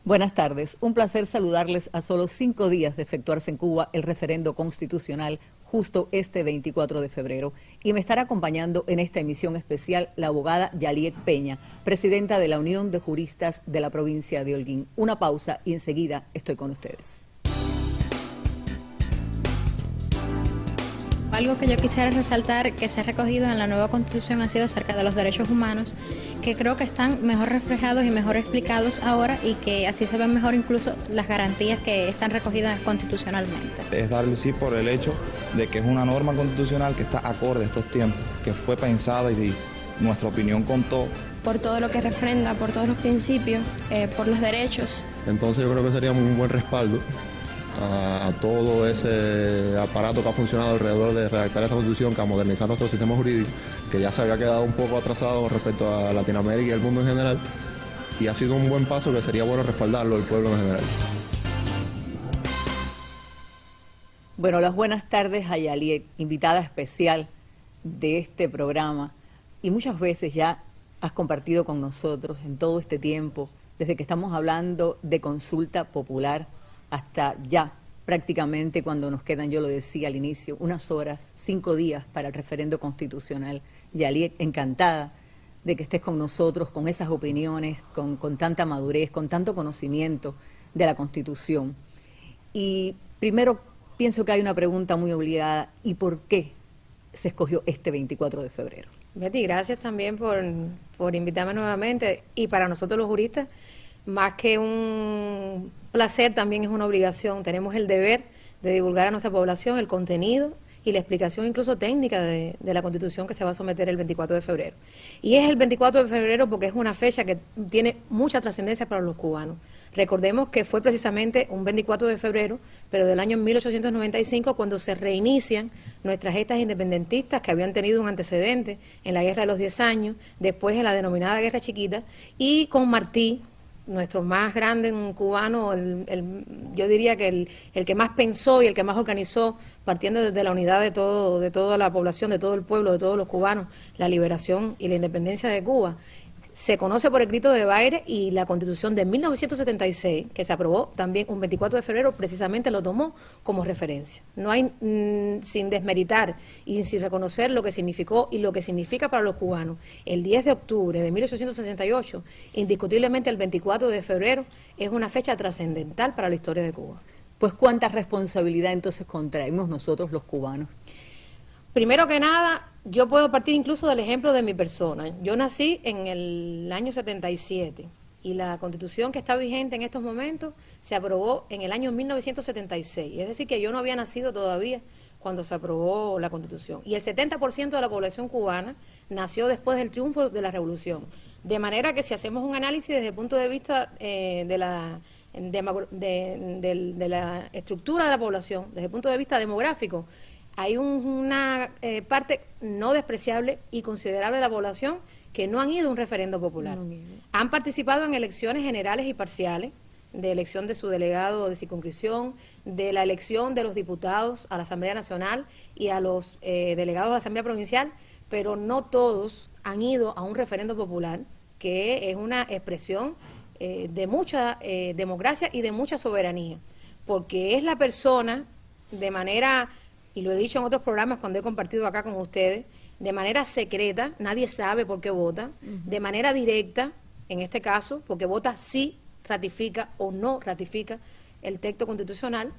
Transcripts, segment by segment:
Buenas tardes. Un placer saludarles a solo 5 días de efectuarse en Cuba el referendo constitucional justo este 24 de febrero. Y me estará acompañando en esta emisión especial la abogada Yaliek Peña, presidenta de la Unión de Juristas de la provincia de Holguín. Una pausa y enseguida estoy con ustedes. Algo que yo quisiera resaltar que se ha recogido en la nueva Constitución ha sido acerca de los derechos humanos, que creo que están mejor reflejados y mejor explicados ahora y que así se ven mejor incluso las garantías que están recogidas constitucionalmente. Es darle sí por el hecho de que es una norma constitucional que está acorde a estos tiempos, que fue pensada y nuestra opinión contó. Por todo lo que refrenda, por todos los principios, por los derechos. Entonces yo creo que sería un buen respaldo a todo ese aparato que ha funcionado alrededor de redactar esta Constitución, que a modernizar nuestro sistema jurídico, que ya se había quedado un poco atrasado respecto a Latinoamérica y el mundo en general, y ha sido un buen paso que sería bueno respaldarlo el pueblo en general. Bueno, las buenas tardes a Yaliek, invitada especial de este programa, y muchas veces ya has compartido con nosotros en todo este tiempo, desde que estamos hablando de consulta popular, hasta ya prácticamente cuando nos quedan, yo lo decía al inicio, unas horas, 5 días para el referendo constitucional. Yaliek, encantada de que estés con nosotros, con esas opiniones, con tanta madurez, con tanto conocimiento de la Constitución. Y primero pienso que hay una pregunta muy obligada, ¿y por qué se escogió este 24 de febrero? Betty, gracias también por invitarme nuevamente, y para nosotros los juristas, más que un placer, también es una obligación. Tenemos el deber de divulgar a nuestra población el contenido y la explicación incluso técnica de la Constitución que se va a someter el 24 de febrero. Y es el 24 de febrero porque es una fecha que tiene mucha trascendencia para los cubanos. Recordemos que fue precisamente un 24 de febrero, pero del año 1895, cuando se reinician nuestras gestas independentistas que habían tenido un antecedente en la Guerra de los 10 años, después en la denominada Guerra Chiquita, y con Martí, nuestro más grande cubano, yo diría que el que más pensó y el que más organizó, partiendo desde la unidad de toda la población, de todo el pueblo, de todos los cubanos, la liberación y la independencia de Cuba. Se conoce por el grito de Baile, y la Constitución de 1976, que se aprobó también un 24 de febrero, precisamente lo tomó como referencia. No hay, sin desmeritar y sin reconocer lo que significó y lo que significa para los cubanos, el 10 de octubre de 1868, indiscutiblemente el 24 de febrero es una fecha trascendental para la historia de Cuba. Pues ¿cuánta responsabilidad entonces contraemos nosotros los cubanos? Primero que nada, yo puedo partir incluso del ejemplo de mi persona. Yo nací en el año 77 y la Constitución que está vigente en estos momentos se aprobó en el año 1976. Es decir, que yo no había nacido todavía cuando se aprobó la Constitución. Y el 70% de la población cubana nació después del triunfo de la Revolución. De manera que si hacemos un análisis desde el punto de vista de la estructura de la población, desde el punto de vista demográfico, hay una parte no despreciable y considerable de la población que no han ido a un referendo popular. Han participado en elecciones generales y parciales, de elección de su delegado de circunscripción, de la elección de los diputados a la Asamblea Nacional y a los delegados a la Asamblea Provincial, pero no todos han ido a un referendo popular, que es una expresión de mucha democracia y de mucha soberanía, porque es la persona de manera, y lo he dicho en otros programas cuando he compartido acá con ustedes, de manera secreta, nadie sabe por qué vota, de manera directa, en este caso, porque vota si ratifica o no ratifica el texto constitucional,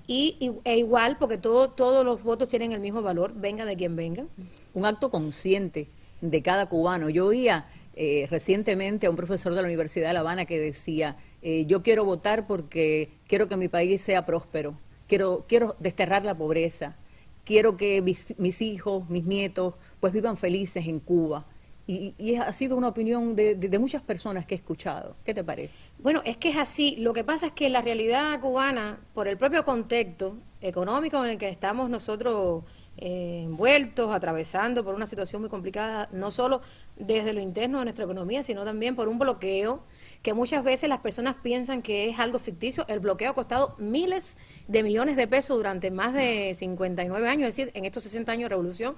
e igual porque todos los votos tienen el mismo valor, venga de quien venga. Un acto consciente de cada cubano. Yo oía recientemente a un profesor de la Universidad de La Habana que decía, yo quiero votar porque quiero que mi país sea próspero, quiero desterrar la pobreza, quiero que mis hijos, mis nietos, pues vivan felices en Cuba. Y ha sido una opinión de muchas personas que he escuchado. ¿Qué te parece? Bueno, es que es así. Lo que pasa es que la realidad cubana, por el propio contexto económico en el que estamos nosotros envueltos, atravesando por una situación muy complicada, no solo desde lo interno de nuestra economía, sino también por un bloqueo que muchas veces las personas piensan que es algo ficticio. El bloqueo ha costado miles de millones de pesos durante más de 59 años, es decir, en estos 60 años de revolución.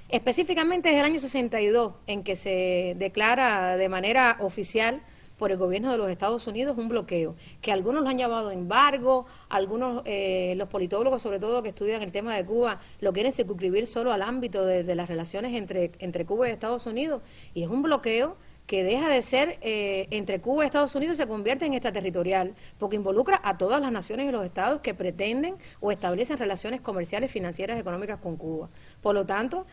Específicamente desde el año 62, en que se declara de manera oficial por el gobierno de los Estados Unidos un bloqueo, que algunos lo han llamado embargo, algunos, los politólogos sobre todo que estudian el tema de Cuba, lo quieren circunscribir solo al ámbito de las relaciones entre Cuba y Estados Unidos, y es un bloqueo que deja de ser entre Cuba y Estados Unidos y se convierte en extraterritorial, porque involucra a todas las naciones y los estados que pretenden o establecen relaciones comerciales, financieras, económicas con Cuba. Por lo tanto,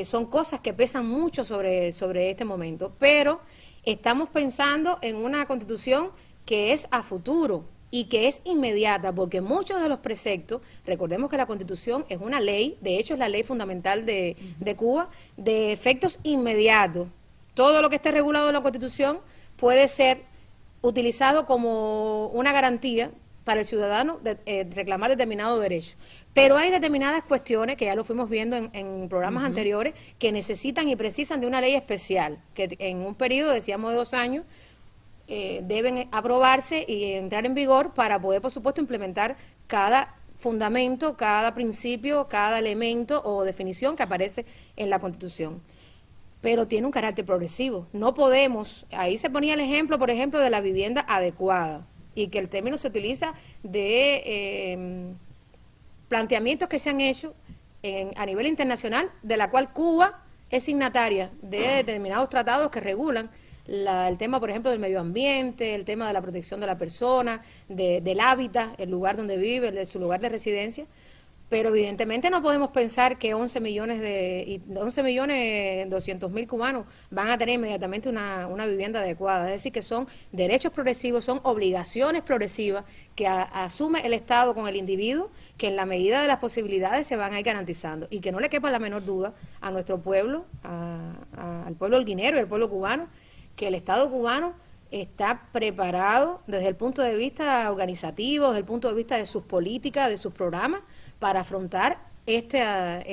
son cosas que pesan mucho sobre este momento, pero estamos pensando en una constitución que es a futuro y que es inmediata, porque muchos de los preceptos, recordemos que la Constitución es una ley, de hecho es la ley fundamental de Cuba, de efectos inmediatos. Todo lo que esté regulado en la Constitución puede ser utilizado como una garantía para el ciudadano de reclamar determinado derecho. Pero hay determinadas cuestiones, que ya lo fuimos viendo en programas anteriores, que necesitan y precisan de una ley especial, que en un periodo, decíamos, de 2 años, deben aprobarse y entrar en vigor para poder, por supuesto, implementar cada fundamento, cada principio, cada elemento o definición que aparece en la Constitución. Pero tiene un carácter progresivo. No podemos, ahí se ponía el ejemplo, por ejemplo, de la vivienda adecuada, y que el término se utiliza de planteamientos que se han hecho a nivel internacional, de la cual Cuba es signataria de determinados tratados que regulan el tema, por ejemplo, del medio ambiente, el tema de la protección de la persona, del hábitat, el lugar donde vive, de su lugar de residencia. Pero evidentemente no podemos pensar que 11.200.000 cubanos van a tener inmediatamente una vivienda adecuada. Es decir, que son derechos progresivos, son obligaciones progresivas que asume el Estado con el individuo, que en la medida de las posibilidades se van a ir garantizando. Y que no le quepa la menor duda a nuestro pueblo, al pueblo holguinero y al pueblo cubano, que el Estado cubano está preparado desde el punto de vista organizativo, desde el punto de vista de sus políticas, de sus programas, para afrontar esta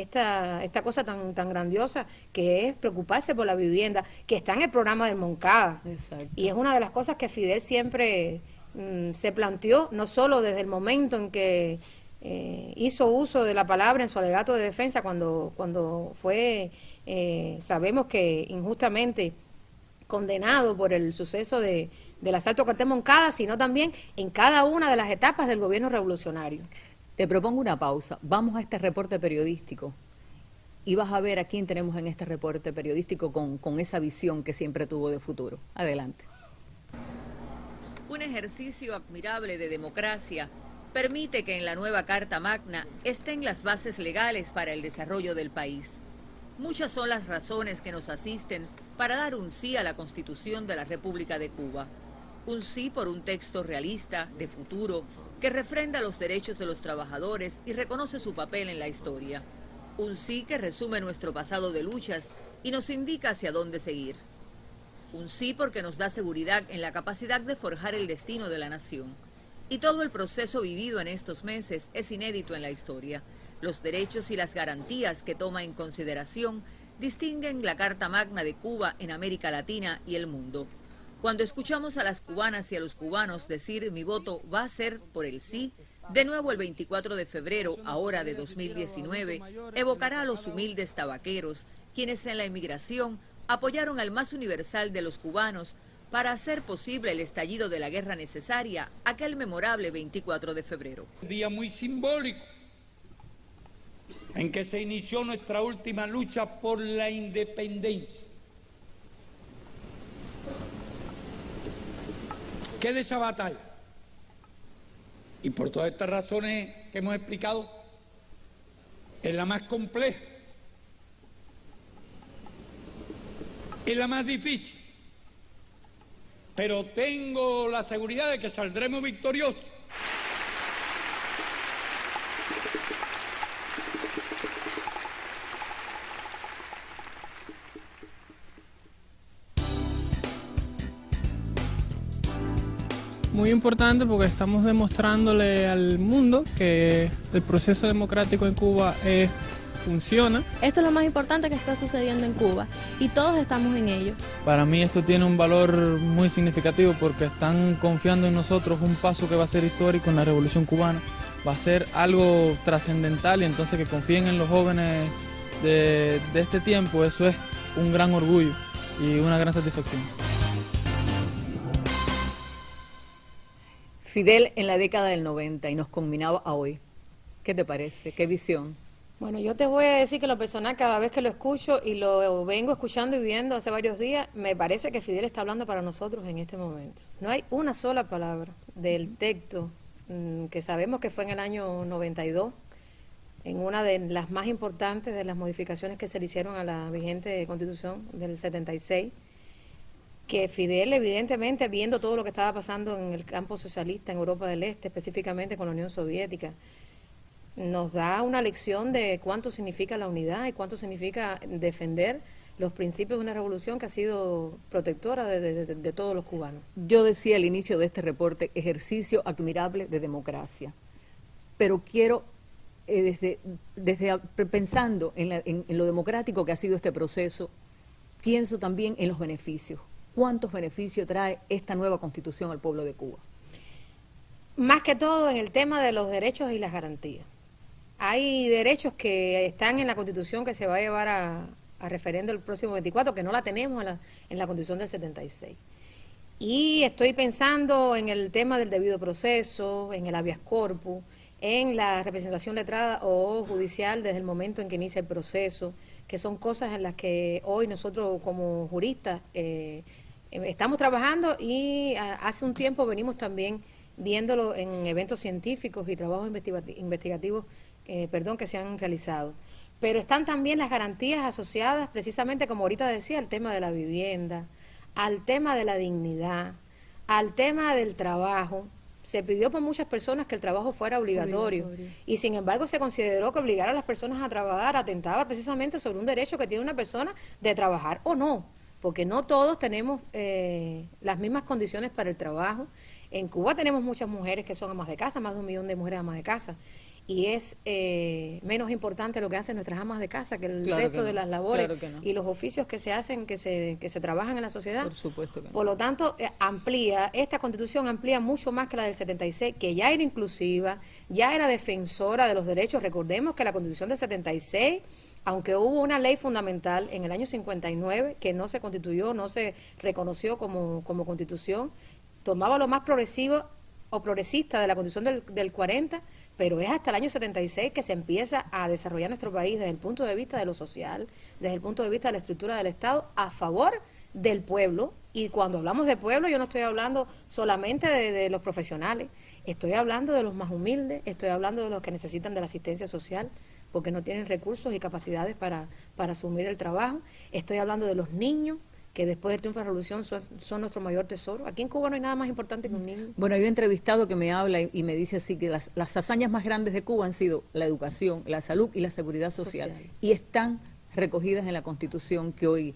cosa tan grandiosa que es preocuparse por la vivienda, que está en el programa del Moncada. Exacto. Y es una de las cosas que Fidel siempre se planteó, no solo desde el momento en que hizo uso de la palabra en su alegato de defensa, cuando fue, sabemos que injustamente condenado por el suceso del asalto al cuartel Moncada, sino también en cada una de las etapas del gobierno revolucionario. Te propongo una pausa. Vamos a este reporte periodístico y vas a ver a quién tenemos en este reporte periodístico con esa visión que siempre tuvo de futuro. Adelante. Un ejercicio admirable de democracia permite que en la nueva Carta Magna estén las bases legales para el desarrollo del país. Muchas son las razones que nos asisten para dar un sí a la Constitución de la República de Cuba. Un sí por un texto realista, de futuro, que refrenda los derechos de los trabajadores y reconoce su papel en la historia. Un sí que resume nuestro pasado de luchas y nos indica hacia dónde seguir. Un sí porque nos da seguridad en la capacidad de forjar el destino de la nación. Y todo el proceso vivido en estos meses es inédito en la historia. Los derechos y las garantías que toma en consideración distinguen la Carta Magna de Cuba en América Latina y el mundo. Cuando escuchamos a las cubanas y a los cubanos decir mi voto va a ser por el sí, de nuevo el 24 de febrero, ahora de 2019, evocará a los humildes tabaqueros, quienes en la emigración apoyaron al más universal de los cubanos para hacer posible el estallido de la guerra necesaria, aquel memorable 24 de febrero. Un día muy simbólico, en que se inició nuestra última lucha por la independencia. ¿Qué de esa batalla? Y por todas estas razones que hemos explicado, es la más compleja, es la más difícil, pero tengo la seguridad de que saldremos victoriosos. Muy importante porque estamos demostrándole al mundo que el proceso democrático en Cuba funciona. Esto es lo más importante que está sucediendo en Cuba y todos estamos en ello. Para mí esto tiene un valor muy significativo porque están confiando en nosotros un paso que va a ser histórico en la Revolución Cubana. Va a ser algo trascendental y entonces que confíen en los jóvenes de este tiempo, eso es un gran orgullo y una gran satisfacción. Fidel en la década del 90 y nos combinaba a hoy. ¿Qué te parece? ¿Qué visión? Bueno, yo te voy a decir que lo personal, cada vez que lo escucho y lo vengo escuchando y viendo hace varios días, me parece que Fidel está hablando para nosotros en este momento. No hay una sola palabra del texto que sabemos que fue en el año 92, en una de las más importantes de las modificaciones que se le hicieron a la vigente Constitución del 76, que Fidel, evidentemente, viendo todo lo que estaba pasando en el campo socialista en Europa del Este, específicamente con la Unión Soviética, nos da una lección de cuánto significa la unidad y cuánto significa defender los principios de una revolución que ha sido protectora de todos los cubanos. Yo decía al inicio de este reporte, ejercicio admirable de democracia, pero quiero, pensando en lo democrático que ha sido este proceso, pienso también en los beneficios. ¿Cuántos beneficios trae esta nueva Constitución al pueblo de Cuba? Más que todo en el tema de los derechos y las garantías. Hay derechos que están en la Constitución que se va a llevar a referendo el próximo 24, que no la tenemos en la Constitución del 76. Y estoy pensando en el tema del debido proceso, en el habeas corpus, en la representación letrada o judicial desde el momento en que inicia el proceso, que son cosas en las que hoy nosotros como juristas estamos trabajando y hace un tiempo venimos también viéndolo en eventos científicos y trabajos investigativos que se han realizado. Pero están también las garantías asociadas, precisamente como ahorita decía, al tema de la vivienda, al tema de la dignidad, al tema del trabajo. Se pidió por muchas personas que el trabajo fuera obligatorio y sin embargo se consideró que obligar a las personas a trabajar atentaba precisamente sobre un derecho que tiene una persona de trabajar o no, porque no todos tenemos las mismas condiciones para el trabajo. En Cuba tenemos muchas mujeres que son amas de casa, más de 1 millón de mujeres amas de casa, y es menos importante lo que hacen nuestras amas de casa que el resto de las labores y los oficios que se hacen, que se trabajan en la sociedad. Por supuesto que no. Por lo tanto, esta Constitución amplía mucho más que la del 76, que ya era inclusiva, ya era defensora de los derechos. Recordemos que la Constitución del 76, aunque hubo una ley fundamental en el año 59 que no se constituyó, no se reconoció como Constitución, tomaba lo más progresivo o progresista de la Constitución del 40, pero es hasta el año 76 que se empieza a desarrollar nuestro país desde el punto de vista de lo social, desde el punto de vista de la estructura del Estado, a favor del pueblo. Y cuando hablamos de pueblo, yo no estoy hablando solamente de los profesionales, estoy hablando de los más humildes, estoy hablando de los que necesitan de la asistencia social, porque no tienen recursos y capacidades para asumir el trabajo, estoy hablando de los niños, que después del triunfo de la revolución son nuestro mayor tesoro. Aquí en Cuba no hay nada más importante que un niño. Bueno, hay un entrevistado que me habla y me dice así que las hazañas más grandes de Cuba han sido la educación, la salud y la seguridad social. Y están recogidas en la Constitución que hoy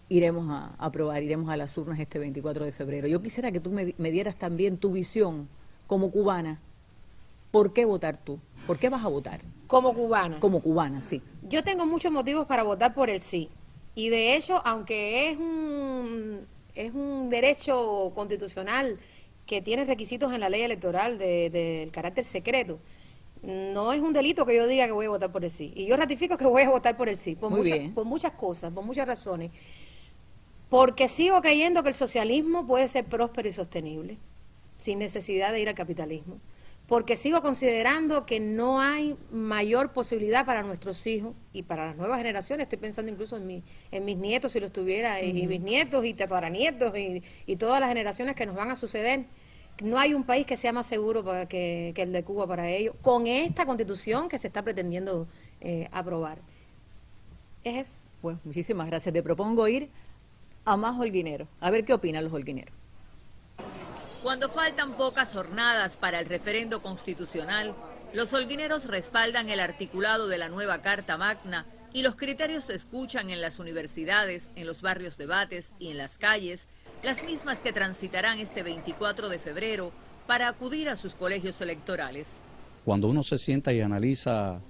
iremos a aprobar, iremos a las urnas este 24 de febrero. Yo quisiera que tú me dieras también tu visión como cubana. ¿Por qué votar tú? ¿Por qué vas a votar? Como cubana. Como cubana, sí. Yo tengo muchos motivos para votar por el sí. Y de hecho, aunque es un derecho constitucional que tiene requisitos en la ley electoral del carácter secreto, no es un delito que yo diga que voy a votar por el sí. Y yo ratifico que voy a votar por el sí, por muchas cosas, por muchas razones. Porque sigo creyendo que el socialismo puede ser próspero y sostenible, sin necesidad de ir al capitalismo. Porque sigo considerando que no hay mayor posibilidad para nuestros hijos y para las nuevas generaciones. Estoy pensando incluso en mis nietos, si los tuviera, y bisnietos y tataranietos y todas las generaciones que nos van a suceder. No hay un país que sea más seguro que el de Cuba para ellos, con esta Constitución que se está pretendiendo aprobar. Es eso. Bueno, muchísimas gracias. Te propongo ir a más holguineros, a ver qué opinan los holguineros. Cuando faltan pocas jornadas para el referendo constitucional, los holguineros respaldan el articulado de la nueva Carta Magna y los criterios se escuchan en las universidades, en los barrios debates y en las calles, las mismas que transitarán este 24 de febrero para acudir a sus colegios electorales. Cuando uno se sienta y analiza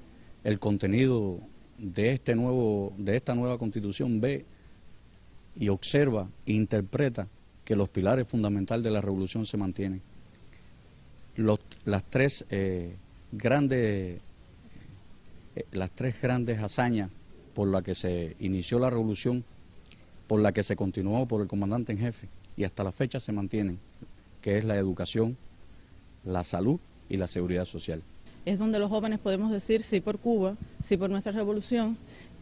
el contenido de esta nueva Constitución, ve y observa e interpreta que los pilares fundamentales de la revolución se mantienen. Las tres grandes hazañas por las que se inició la revolución, por la que se continuó por el comandante en jefe y hasta la fecha se mantienen, que es la educación, la salud y la seguridad social. Es donde los jóvenes podemos decir sí por Cuba, sí por nuestra revolución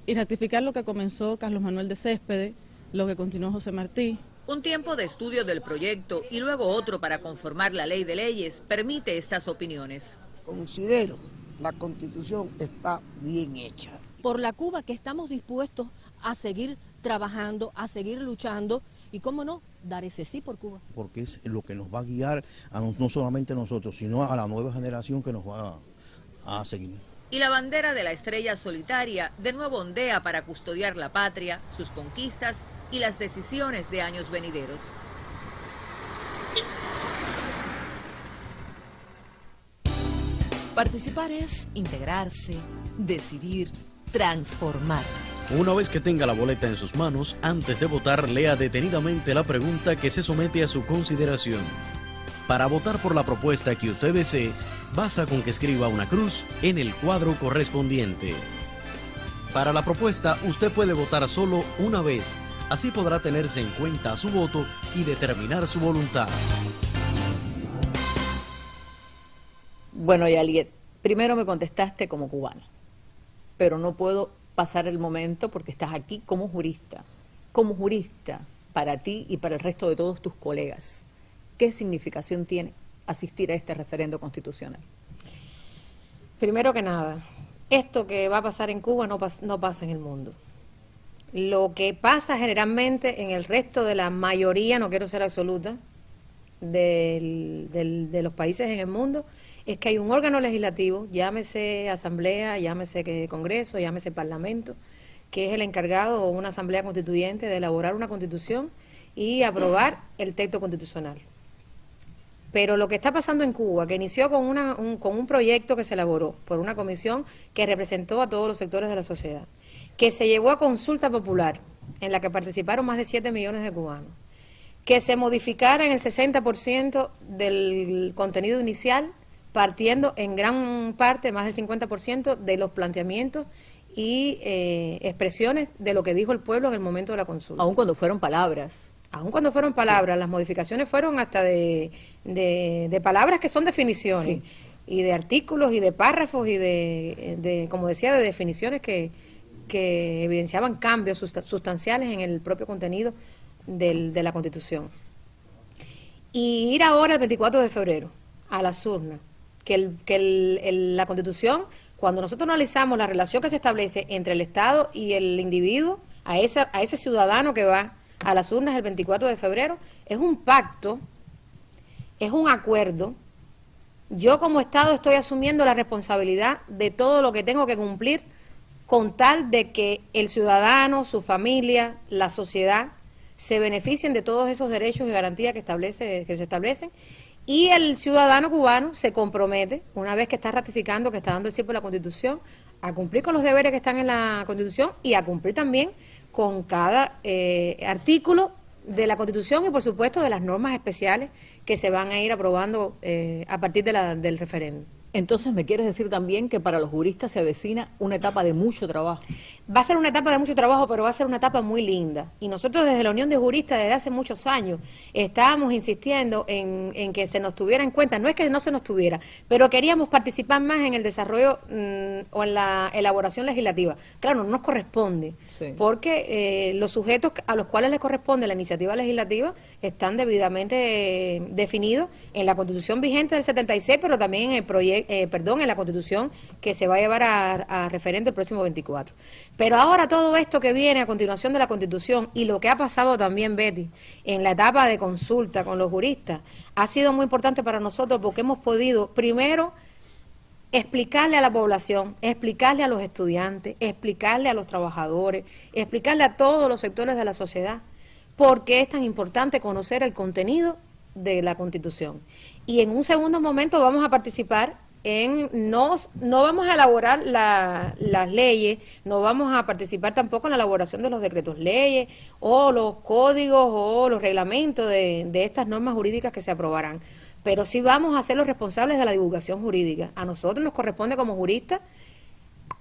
y ratificar lo que comenzó Carlos Manuel de Céspedes, lo que continuó José Martí. Un tiempo de estudio del proyecto y luego otro para conformar la ley de leyes permite estas opiniones. Considero la Constitución está bien hecha. Por la Cuba que estamos dispuestos a seguir trabajando, a seguir luchando y, cómo no, dar ese sí por Cuba. Porque es lo que nos va a guiar a no solamente a nosotros, sino a la nueva generación que nos va a seguir. Y la bandera de la estrella solitaria de nuevo ondea para custodiar la patria, sus conquistas y las decisiones de años venideros. Participar es integrarse, decidir, transformar. Una vez que tenga la boleta en sus manos, antes de votar, lea detenidamente la pregunta que se somete a su consideración. Para votar por la propuesta que usted desee, basta con que escriba una cruz en el cuadro correspondiente. Para la propuesta, usted puede votar solo una vez. Así podrá tenerse en cuenta su voto y determinar su voluntad. Bueno, Yaliet, primero me contestaste como cubana, pero no puedo pasar el momento porque estás aquí como jurista. Como jurista, para ti y para el resto de todos tus colegas, ¿qué significación tiene asistir a este referendo constitucional? Primero que nada, esto que va a pasar en Cuba no pasa en el mundo. Lo que pasa generalmente en el resto de la mayoría, no quiero ser absoluta, de los países en el mundo, es que hay un órgano legislativo, llámese asamblea, llámese congreso, llámese parlamento, que es el encargado, o una asamblea constituyente, de elaborar una constitución y aprobar el texto constitucional. Pero lo que está pasando en Cuba, que inició con un proyecto que se elaboró por una comisión que representó a todos los sectores de la sociedad, que se llevó a consulta popular, en la que participaron más de 7 millones de cubanos, que se modificara en el 60% del contenido inicial, partiendo en gran parte, más del 50%, de los planteamientos y expresiones de lo que dijo el pueblo en el momento de la consulta. Aun cuando fueron palabras. Aun cuando fueron palabras, las modificaciones fueron hasta de palabras que son definiciones, sí, y de artículos y de párrafos y de como decía, de definiciones que evidenciaban cambios sustanciales en el propio contenido de la Constitución. Y ir ahora el 24 de febrero a las urnas, la Constitución, cuando nosotros analizamos la relación que se establece entre el Estado y el individuo, a ese ciudadano que va a las urnas el 24 de febrero, es un pacto, es un acuerdo. Yo como Estado estoy asumiendo la responsabilidad de todo lo que tengo que cumplir con tal de que el ciudadano, su familia, la sociedad se beneficien de todos esos derechos y garantías que se establecen, y el ciudadano cubano se compromete, una vez que está ratificando, que está dando el sí por la Constitución, a cumplir con los deberes que están en la Constitución y a cumplir también con cada artículo de la Constitución y, por supuesto, de las normas especiales que se van a ir aprobando a partir del referéndum. Entonces, ¿me quieres decir también que para los juristas se avecina una etapa de mucho trabajo? Va a ser una etapa de mucho trabajo, pero va a ser una etapa muy linda. Y nosotros desde la Unión de Juristas, desde hace muchos años, estábamos insistiendo en que se nos tuviera en cuenta. No es que no se nos tuviera, pero queríamos participar más en el desarrollo o en la elaboración legislativa. Claro, no nos corresponde, sí, porque los sujetos a los cuales les corresponde la iniciativa legislativa están debidamente definidos en la Constitución vigente del 76, pero también en el proyecto, en la Constitución que se va a llevar a referendo el próximo 24. Pero ahora todo esto que viene a continuación de la Constitución y lo que ha pasado también, Betty, en la etapa de consulta con los juristas, ha sido muy importante para nosotros porque hemos podido, primero, explicarle a la población, explicarle a los estudiantes, explicarle a los trabajadores, explicarle a todos los sectores de la sociedad por qué es tan importante conocer el contenido de la Constitución. Y en un segundo momento vamos a participar no vamos a elaborar las leyes, no vamos a participar tampoco en la elaboración de los decretos leyes o los códigos o los reglamentos de estas normas jurídicas que se aprobarán, pero sí vamos a ser los responsables de la divulgación jurídica. A nosotros nos corresponde como juristas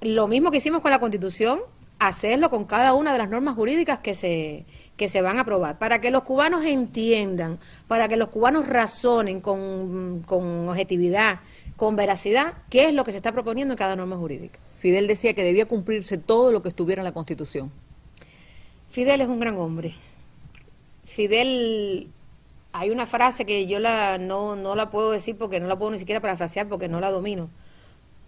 lo mismo que hicimos con la Constitución, hacerlo con cada una de las normas jurídicas que se van a aprobar, para que los cubanos entiendan, para que los cubanos razonen con objetividad, con veracidad, qué es lo que se está proponiendo en cada norma jurídica. Fidel decía que debía cumplirse todo lo que estuviera en la Constitución. Fidel es un gran hombre. Fidel, hay una frase que yo no la puedo decir porque no la puedo ni siquiera parafrasear porque no la domino,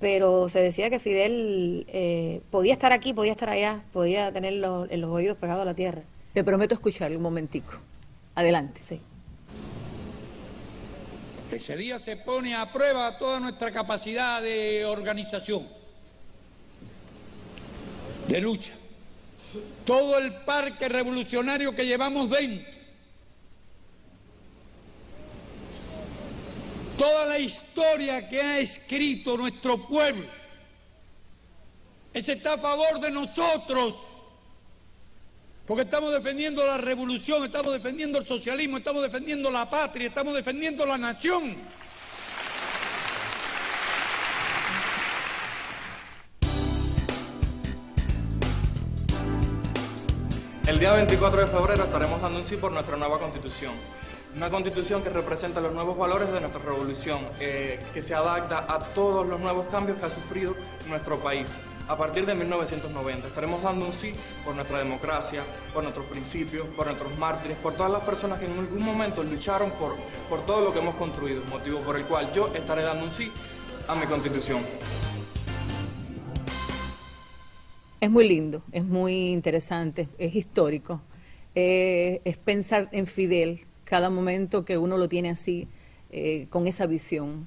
pero se decía que Fidel podía estar aquí, podía estar allá, podía tener los oídos pegados a la tierra. Te prometo escucharle un momentico. Adelante. Sí. Ese día se pone a prueba toda nuestra capacidad de organización, de lucha. Todo el parque revolucionario que llevamos dentro, toda la historia que ha escrito nuestro pueblo, ese está a favor de nosotros, porque estamos defendiendo la revolución, estamos defendiendo el socialismo, estamos defendiendo la patria, estamos defendiendo la nación. El día 24 de febrero estaremos dando un sí por nuestra nueva Constitución. Una Constitución que representa los nuevos valores de nuestra revolución, que se adapta a todos los nuevos cambios que ha sufrido nuestro país. A partir de 1990 estaremos dando un sí por nuestra democracia, por nuestros principios, por nuestros mártires, por todas las personas que en algún momento lucharon por todo lo que hemos construido, motivo por el cual yo estaré dando un sí a mi Constitución. Es muy lindo, es muy interesante, es histórico, es pensar en Fidel cada momento que uno lo tiene así, con esa visión.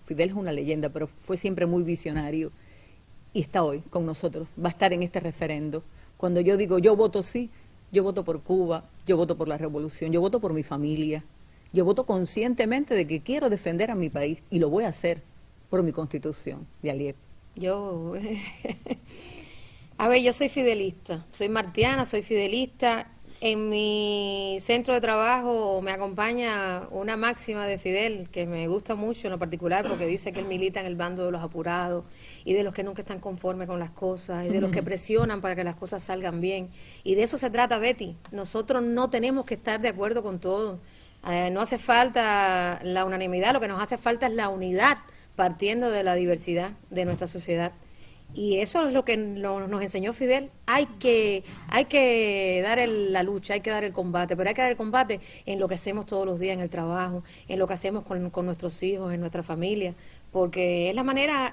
Fidel es una leyenda, pero fue siempre muy visionario y está hoy con nosotros, va a estar en este referendo. Cuando yo digo yo voto sí, yo voto por Cuba, yo voto por la revolución, yo voto por mi familia, yo voto conscientemente de que quiero defender a mi país y lo voy a hacer por mi Constitución. Yaliet. A ver, yo soy fidelista, soy martiana, soy fidelista. En mi centro de trabajo me acompaña una máxima de Fidel que me gusta mucho en lo particular porque dice que él milita en el bando de los apurados y de los que nunca están conformes con las cosas y de los que presionan para que las cosas salgan bien. Y de eso se trata, Betty. Nosotros no tenemos que estar de acuerdo con todo. No hace falta la unanimidad, lo que nos hace falta es la unidad partiendo de la diversidad de nuestra sociedad. Y eso es lo que nos enseñó Fidel. Hay que dar la lucha, hay que dar el combate, pero hay que dar el combate en lo que hacemos todos los días en el trabajo, en lo que hacemos con nuestros hijos, en nuestra familia, porque es la manera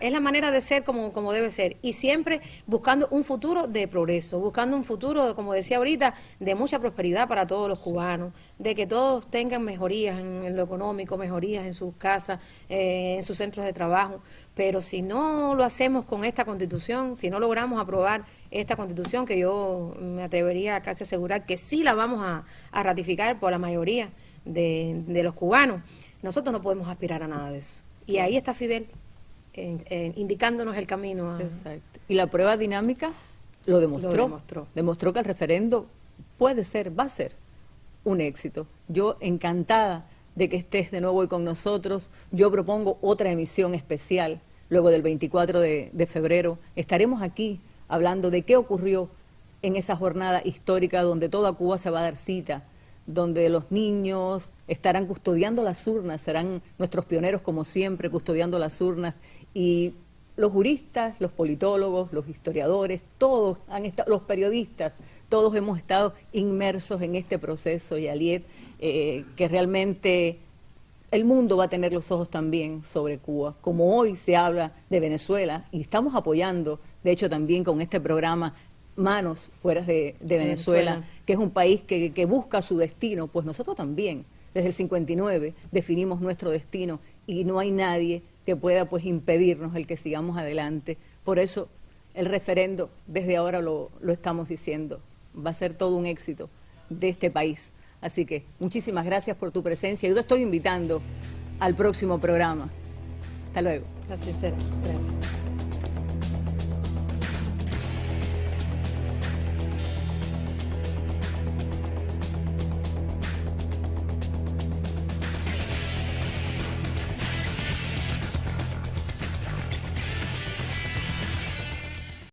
de ser como debe ser, y siempre buscando un futuro de progreso, buscando un futuro, como decía ahorita, de mucha prosperidad para todos los cubanos, de que todos tengan mejorías en lo económico, mejorías en sus casas, en sus centros de trabajo. Pero si no lo hacemos con esta Constitución, si no logramos aprobar esta Constitución, que yo me atrevería a casi asegurar que sí la vamos a ratificar por la mayoría de los cubanos, nosotros no podemos aspirar a nada de eso. Y ahí está Fidel, indicándonos el camino. Exacto. Y la prueba dinámica lo demostró. Demostró que el referendo puede ser, va a ser un éxito. Yo encantada de que estés de nuevo hoy con nosotros. Yo propongo otra emisión especial. Luego del 24 de febrero estaremos aquí hablando de qué ocurrió en esa jornada histórica donde toda Cuba se va a dar cita, donde los niños estarán custodiando las urnas, serán nuestros pioneros como siempre custodiando las urnas, y los juristas, los politólogos, los historiadores, todos han estado, los periodistas, todos hemos estado inmersos en este proceso, Yaliet, que realmente el mundo va a tener los ojos también sobre Cuba, como hoy se habla de Venezuela, y estamos apoyando, de hecho también con este programa, Manos Fuera de Venezuela, que es un país que busca su destino. Pues nosotros también, desde el 59, definimos nuestro destino y no hay nadie que pueda pues impedirnos el que sigamos adelante. Por eso el referendo, desde ahora lo estamos diciendo, va a ser todo un éxito de este país. Así que muchísimas gracias por tu presencia. Yo te estoy invitando al próximo programa. Hasta luego. Así será. Gracias.